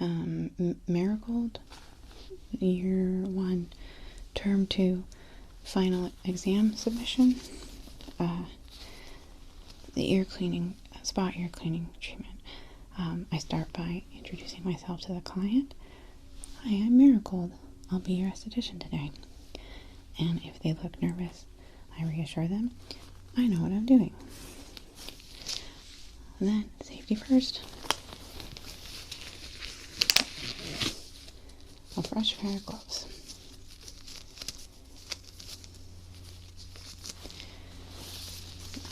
Marigold, Year 1, Term 2, Final Exam Submission. The ear cleaning, spot ear cleaning treatment. I start by introducing myself to the client. Hi, I'm Marigold. I'll be your esthetician today. And if they look nervous, I reassure them I know what I'm doing. And then, safety first. A fresh pair of gloves.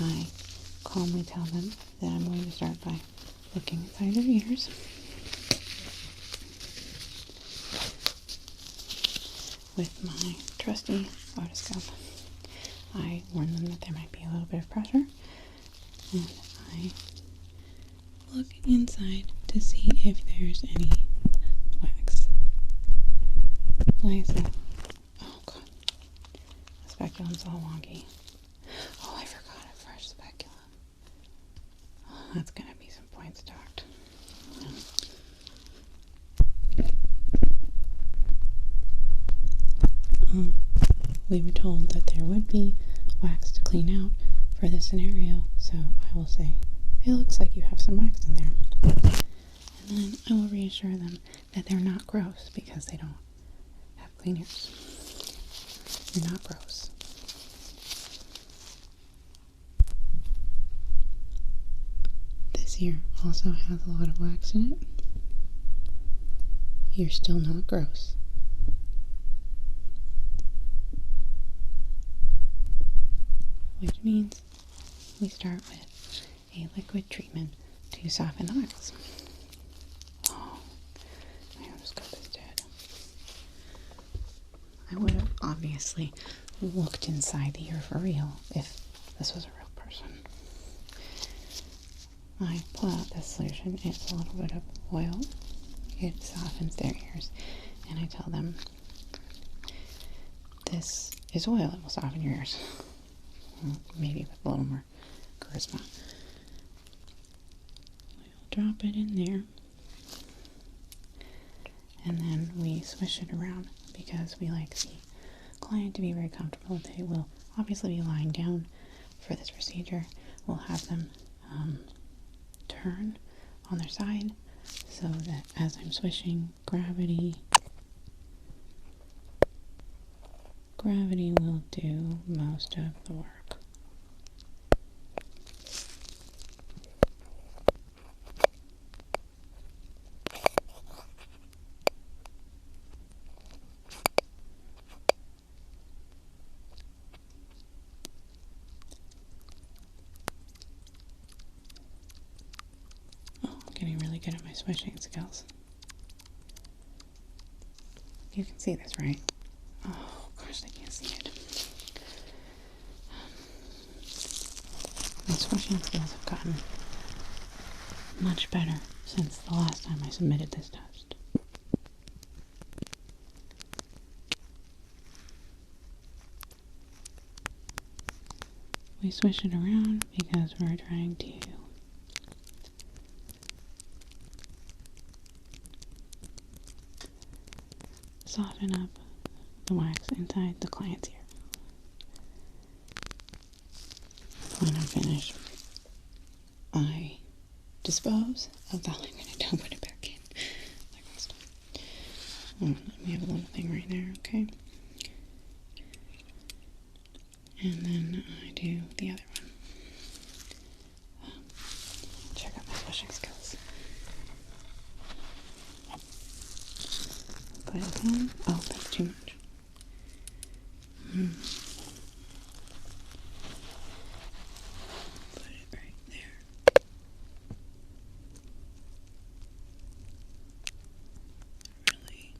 I calmly tell them that I'm going to start by looking inside their ears. With my trusty otoscope, I warn them that there might be a little bit of pressure, and I look inside to see if there's any wax. Why is that? Oh god, the speculum's all wonky. Oh, I forgot a fresh speculum. Oh, that's gonna be some points docked. We were told that there would be wax to clean out for this scenario, so I will say, it looks like you have some wax in there. And then I will reassure them that they're not gross because they don't have clean ears. You're not gross. This ear also has a lot of wax in it. You're still not gross. Which means we start with a liquid treatment to soften the wax. Oh, my otoscope is dead. I would have obviously looked inside the ear for real if this was a real person. I pull out this solution. It's a little bit of oil. It softens their ears. And I tell them, this is oil. It will soften your ears. Maybe with a little more charisma. We'll drop it in there. And then we swish it around because we like the client to be very comfortable. They will obviously be lying down for this procedure. We'll have them turn on their side so that as I'm swishing, gravity will do most of the work. Oh, I'm getting really good at my swishing skills. You can see this, right? Oh gosh, I can't see it. My swishing skills have gotten much better since the last time I submitted this test. We swish it around because we're trying to soften up the wax inside the client's ear. When I'm finished, I dispose of the liquid and don't put it back in. Like last time. Let me have a little thing right there, okay? And then I do the other one. Check out my swishing skills. Put it in. Oh, that's too much. Put it right there. Really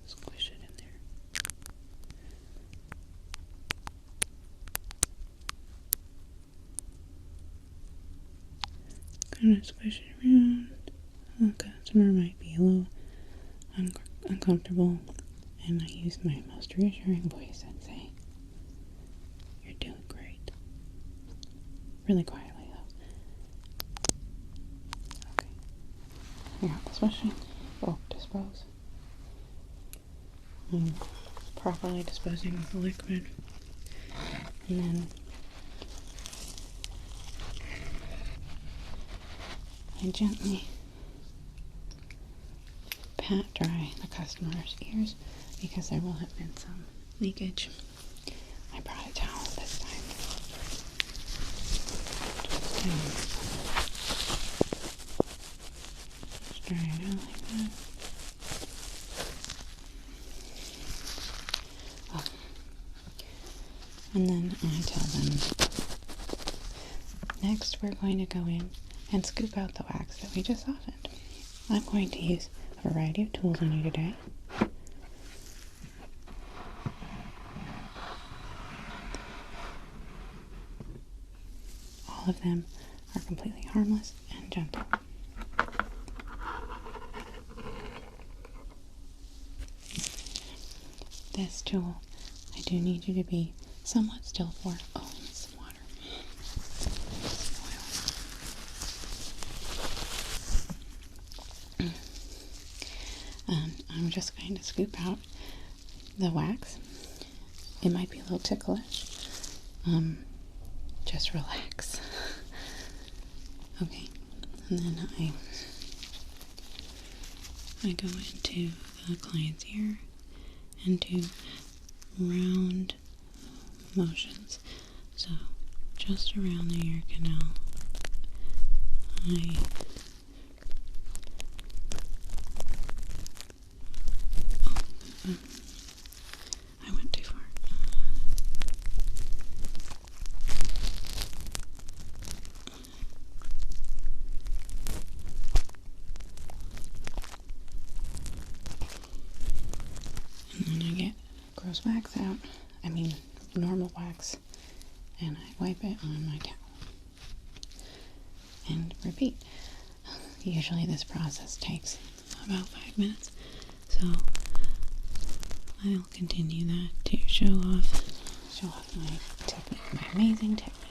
squish it in there. Kind of squish it around. The customer might be a little uncomfortable, and I use my most reassuring voice and say, "You're doing great." Really quietly though. Okay. I got the swishing. dispose. I'm properly disposing of the liquid. And then I gently pat dry the customer's ears because there will have been some leakage. I brought a towel this time. Just dry it out like that. Oh. And then I tell them, next we're going to go in and scoop out the wax that we just softened. I'm going to use a variety of tools on you today. All of them are completely harmless and gentle. This tool, I do need you to be somewhat still for. Oh, some water. I'm just going to scoop out the wax. It might be a little ticklish. Just relax. Okay, and then I go into the client's ear and do round motions. So just around the ear canal, I went too far. And then I get gross wax out. I mean normal wax. And I wipe it on my towel. And repeat. Usually this process takes about 5 minutes. So I'll continue that to show off my technique, my amazing technique.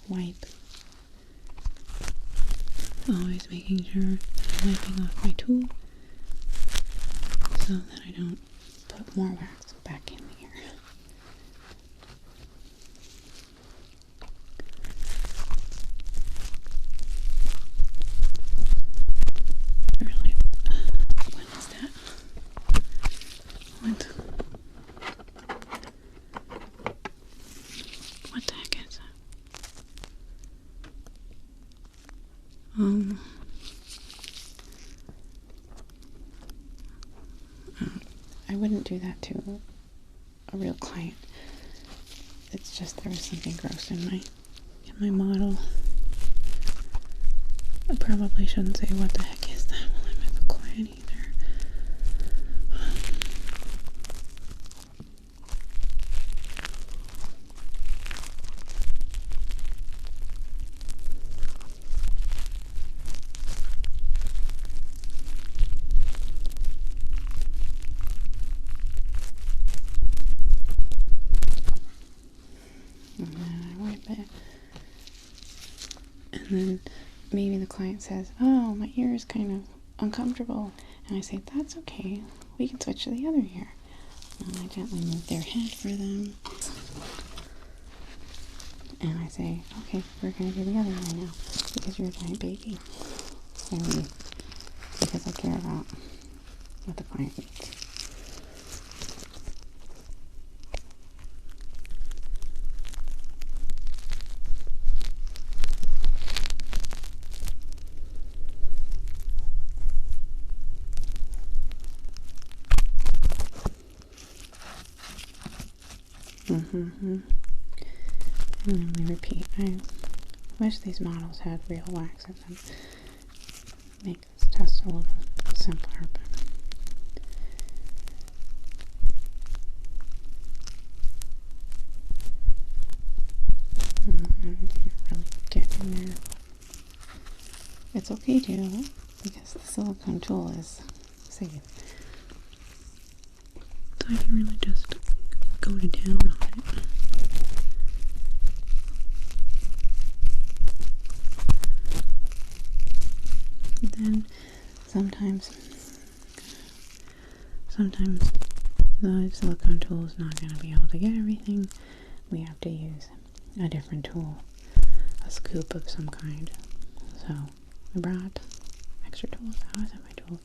Wipe. Always making sure that I'm wiping off my tool so that I don't put more wax back in the ear. Really, what is that? What the heck is that? I wouldn't do that to a real client. It's just there was something gross in my model. I probably shouldn't say what the heck is that while I'm with a client either. And then I wipe it. And then maybe the client says, oh, my ear is kind of uncomfortable. And I say, that's okay. We can switch to the other ear. And I gently move their head for them. And I say, okay, we're going to do the other ear now. Because you're a giant baby. And because I care about what the client needs. And then we repeat. I wish these models had real wax in them. Make this test a little simpler, but I didn't really get in there. It's okay to, because the silicone tool is safe. So I can really just go to town on it. And then sometimes the silicone tool is not going to be able to get everything. We have to use a different tool, a scoop of some kind. So I brought extra tools. How is that my tool?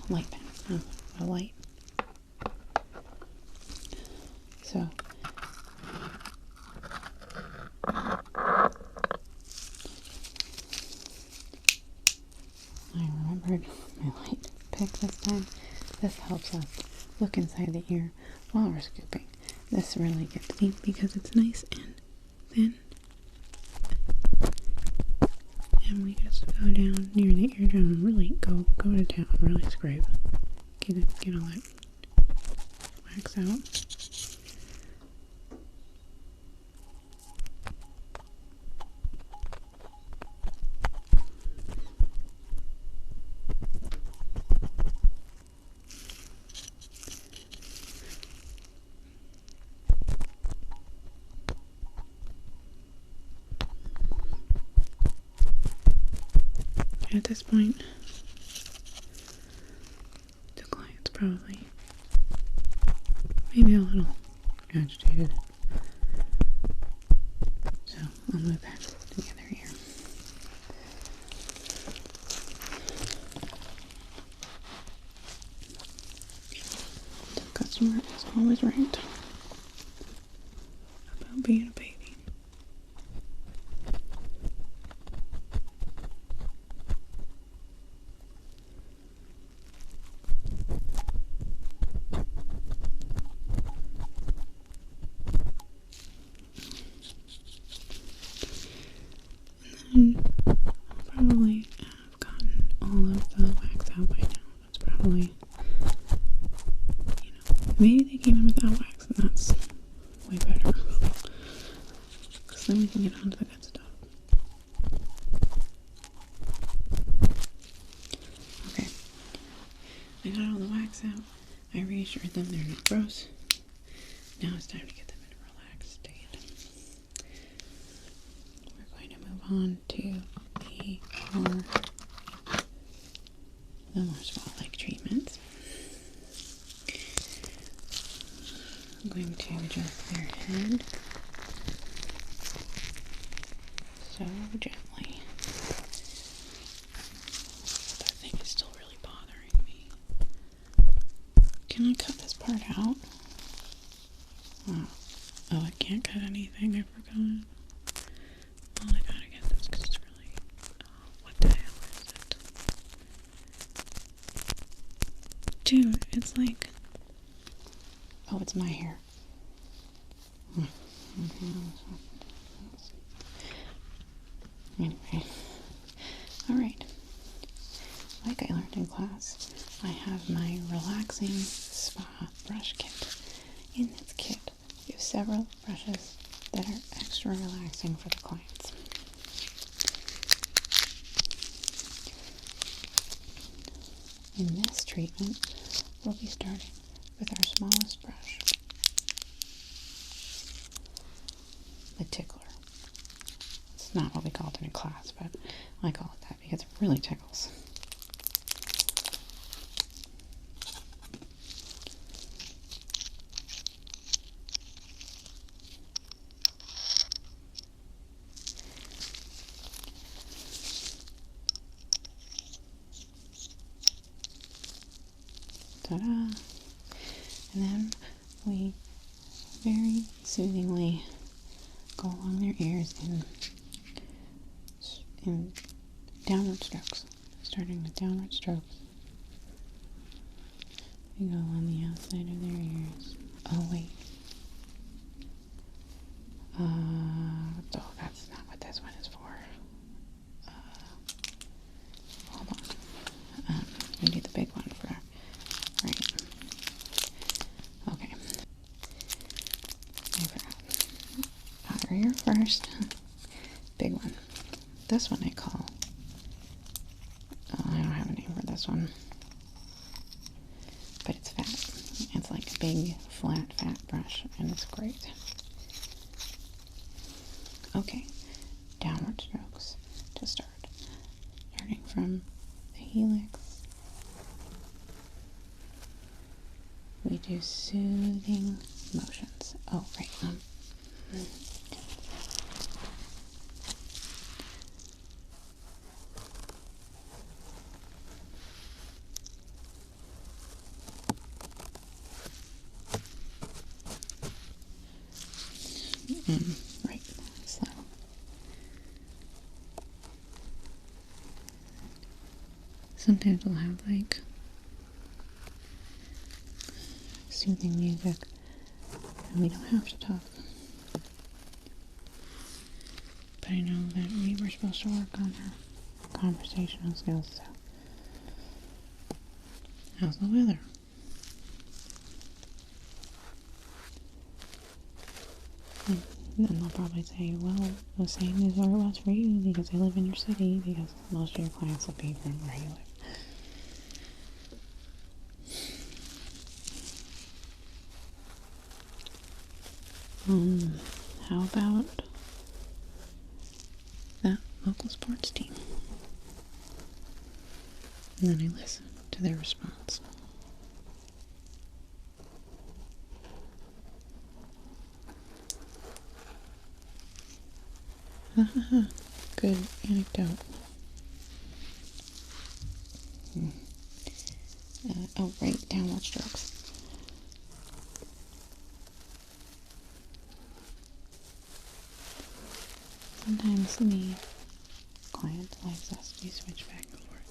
Light pen. A light. So I remembered my light pick this time. This helps us look inside the ear while we're scooping. This really gets me because it's nice and thin. And we just go down near the eardrum and really go to town, really scrape. Get all that wax out. At this point, the client's probably maybe a little agitated. So I'll move back to the other ear. The customer is always right about being a baby. Probably have gotten all of the wax out by now. That's probably, maybe they came in without wax, and that's way better. Because then we can get onto the good stuff. Okay. I got all the wax out. I reassured them they're not gross. Now it's time to get them in a relaxed state. We're going to move on to the more spa-like treatments. I'm going to adjust their head so gently. That thing is still really bothering me. Can I cut this part out? Oh, I can't cut anything, I forgot. Well, I gotta get this because it's really... what the hell is it? Dude, it's like... oh, it's my hair. Anyway. Alright. Like I learned in class, I have my relaxing spa brush kit. In this kit, we have several brushes that are extra relaxing for the clients. In this treatment, we'll be starting with our smallest brush, the tickler. It's not what we called it in class, but I call it that because it really tickles. Ta-da! And then we very soothingly go along their ears in downward strokes, starting with downward strokes. We go on the outside of their ears. Oh wait. Oh, that's not what this one is for. Hold on. We do the big one for, right. Okay. I forgot. Outer ear first. Big one. This one I call, I don't have a name for this one. but it's fat. It's like a big, flat, fat brush, and it's great. Okay, downward strokes to start. Starting from the helix, we do soothing motions. Oh, right. Right, slow. Sometimes we'll have like soothing music and we don't have to talk. But I know that we were supposed to work on our conversational skills, so how's the weather? And then they'll probably say, well, the same as what it was for you because I live in your city, because most of your clients will be from where you live. How about that local sports team? And then I listen to their response. Good anecdote. Oh, right, downward strokes. Sometimes the client likes us to switch back and forth.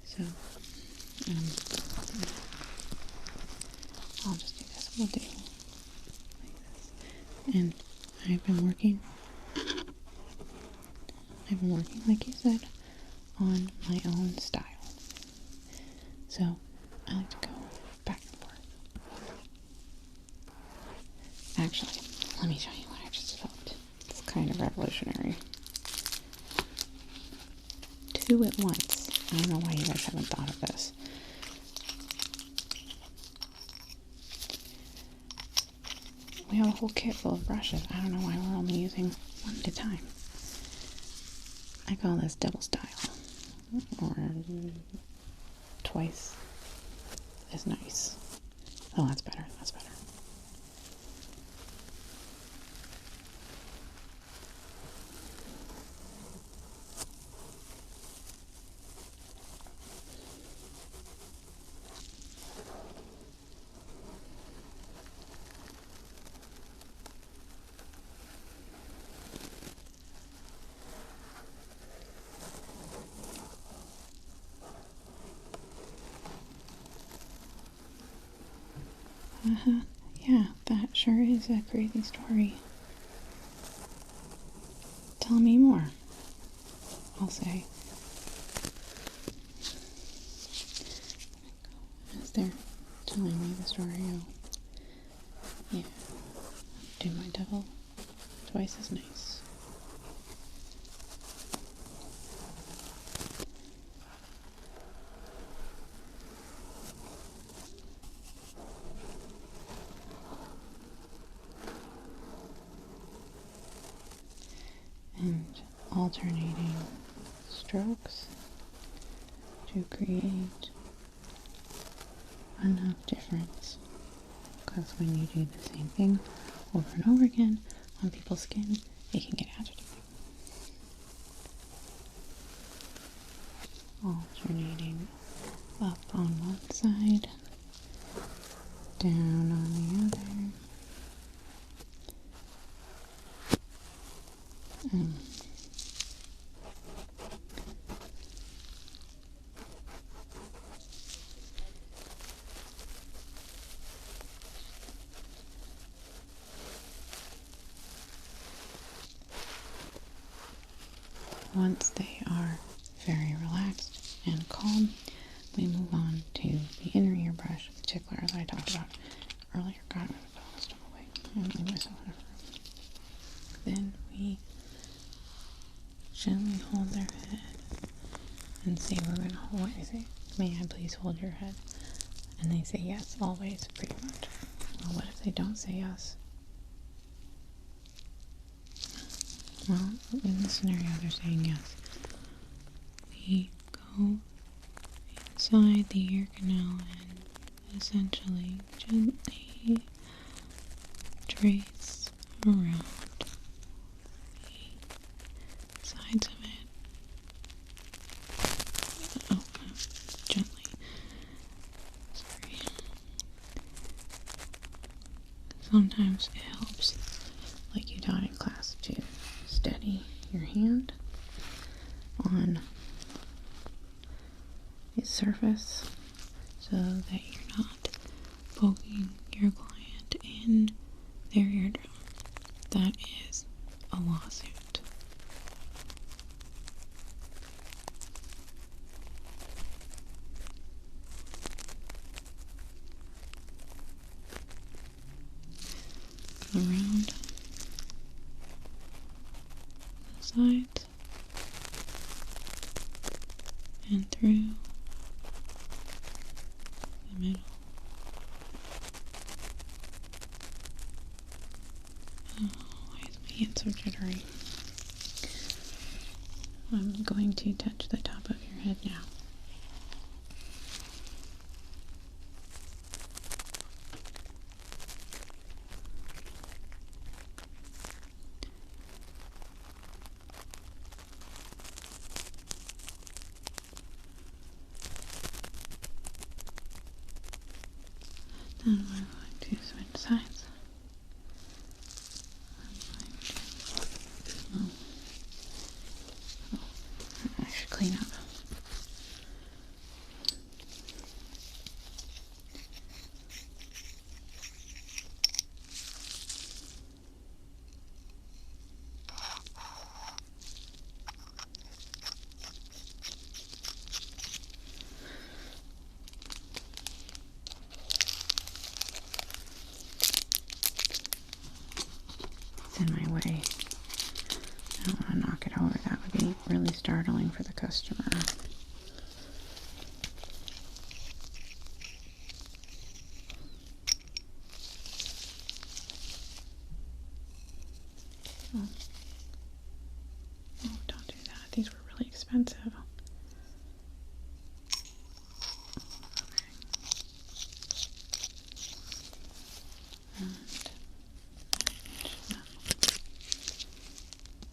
So, I'll just do this. We'll do like this. And I've been working, like you said, on my own style. So, I like to go back and forth. Actually, let me show you what I just developed. It's kind of revolutionary. 2 at once. I don't know why you guys haven't thought of this. We have a whole kit full of brushes. I don't know why we're only using 1 at a time. I call this double style. Or twice as nice. Oh, that's better. That's better. Yeah, that sure is a crazy story. Tell me more, I'll say. As they're telling me the story, yeah, do my double twice as nice. And alternating strokes to create enough difference, because when you do the same thing over and over again on people's skin, it can get agitating. Alternating up on one side, down on the other. Once they are very relaxed and calm, we move on to the inner ear brush, the tickler, as I talked about earlier. God, I'm going to put all this stuff away. I'm going to leave myself in a room. Then we gently hold their head and say we're going to hold, what is it? May I please hold your head? And they say yes, always, pretty much. Well, what if they don't say yes? Well, in this scenario, they're saying yes. We go inside the ear canal and essentially gently trace around the sides of it. Oh, gently. Sorry. Sometimes it helps, like you taught in class, to steady your hand on its surface so that you're not poking your client in their eardrum. That is a lawsuit. Around the sides and through the middle. Oh, why is my hand so jittery? I'm going to touch the top of your head now. Then we're going to switch sides. I should clean up. It's in my way. I don't want to knock it over. That would be really startling for the customer. Oh, don't do that. These were really expensive. Okay.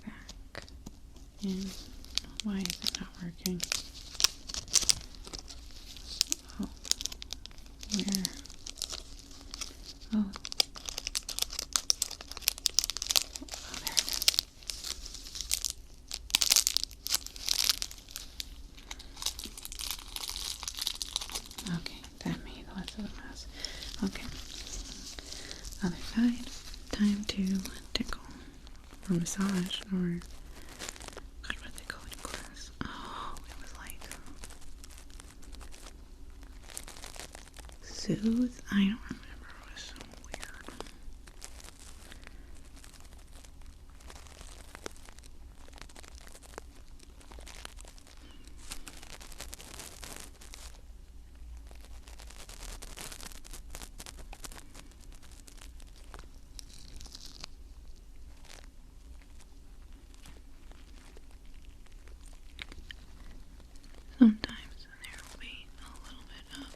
Back. And why is it not working? Oh, where? Oh. Oh, there it is. Okay, that made less of a mess. Okay. Other side. Time to tickle. Or massage. Or God, what did they call it in class? Oh, it was like soothe? I don't remember. It was so weird. Sometimes there will be a little bit of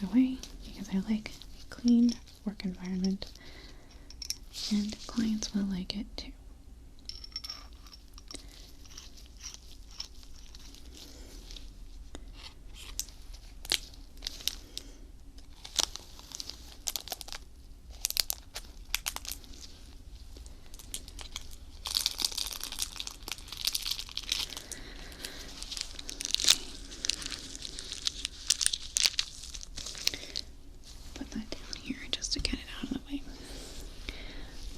things away because I like a clean work environment, and clients will like it too.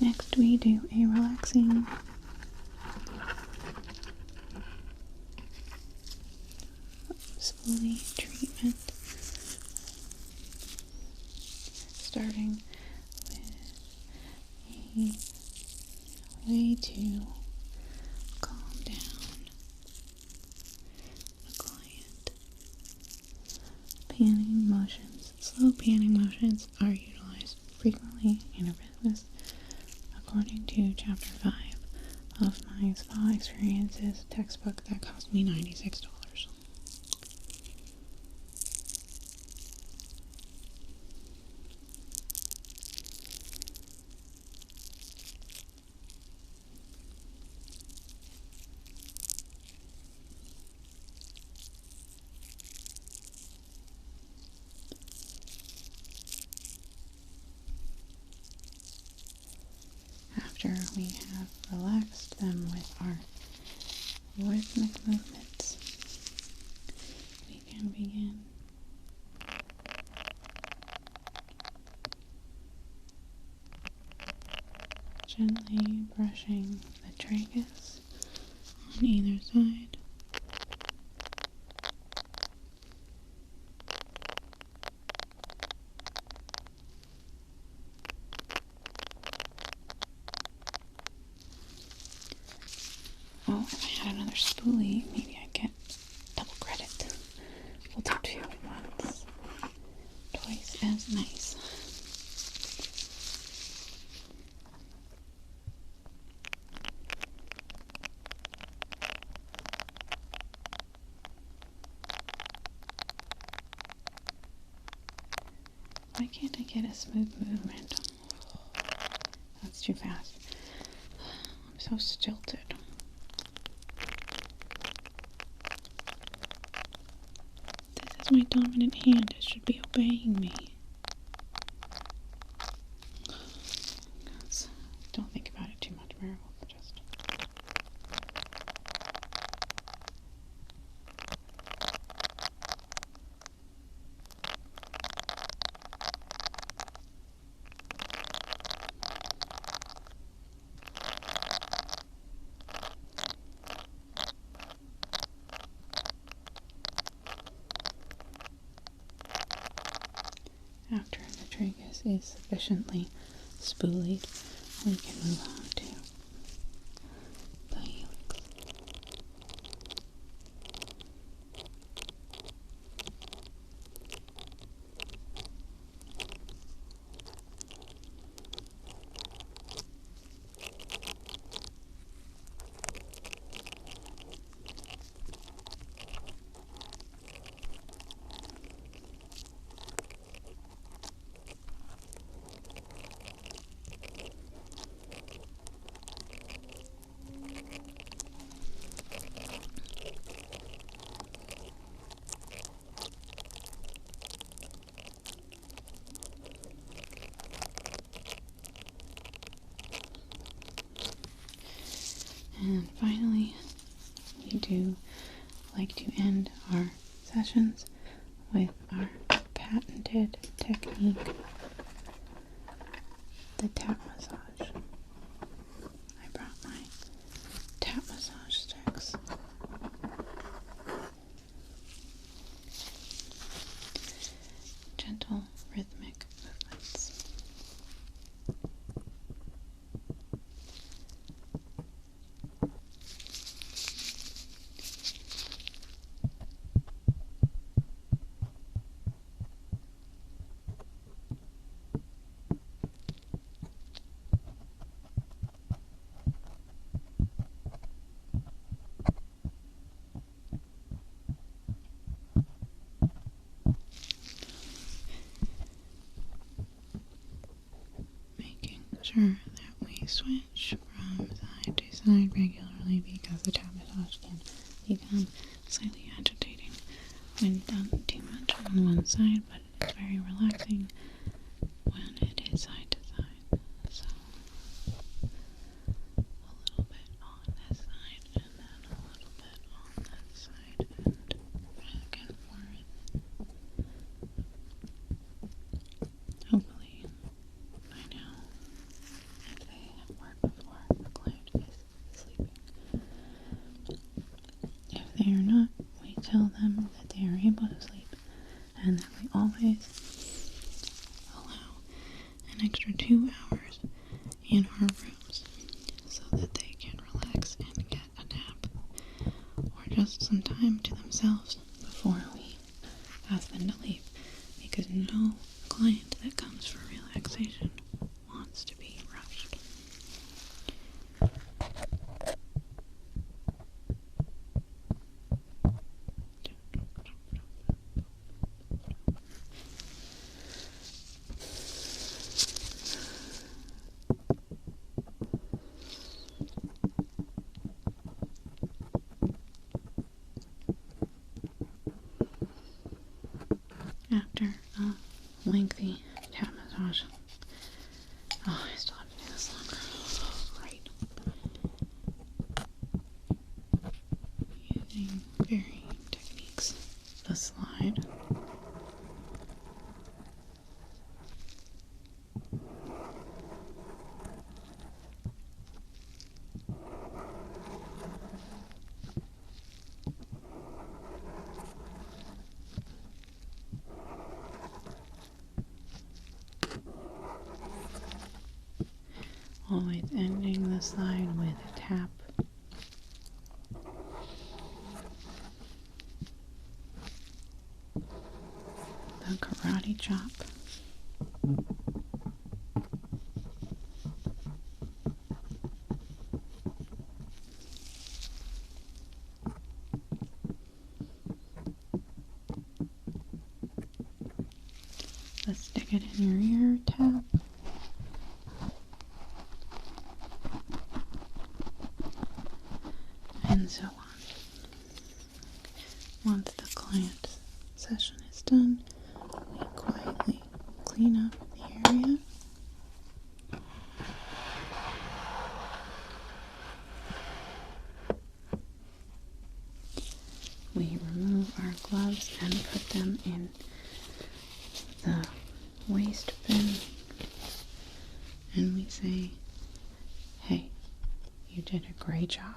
Next we do a relaxing spoolie treatment, starting with a way to calm down the client. Panning motions. Slow panning motions are utilized frequently in a business. According to Chapter 5 of my Spa Experiences textbook that cost me $96. After we have relaxed them with our rhythmic movements, we can begin gently brushing the tragus on either side. Oh, if I had another spoolie, maybe I'd get double credit. We'll do two at once. Twice as nice. Why can't I get a smooth movement? That's too fast. I'm so stilted. This is my dominant hand. It should be obeying me. Don't think about it too much, Marigold. Just after the tragus is sufficiently spoolied, we can move on to the helix. And finally, we do like to end our sessions with our patented technique, the tap massage. I brought my tap massage sticks. Gentle, rhythmic movements. sure that we switch from side to side regularly because the tap massage can become slightly agitating when done too much on one side, but it's very relaxing when it is side to side. So a little bit on this side and then a little bit on that side and back and forth. Hopefully by now, if they have worked before, the client is sleeping. If they are not, we tell them that they are able to sleep and that we always allow an extra 2 hours in our rooms so that they can relax and get a nap or just some time to themselves before we ask them to leave, because no client that comes for relaxation wants to be rushed. After a lengthy tap massage, I still have to do this longer. Oh, great. Using varying techniques. The slide. Always ending the slide with a tap. The karate chop. The stick it in your ear tap. And so on. Once the client session is done, we quietly clean up the area. We remove our gloves and put them in the waste bin, and we say, "Hey, you did a great job.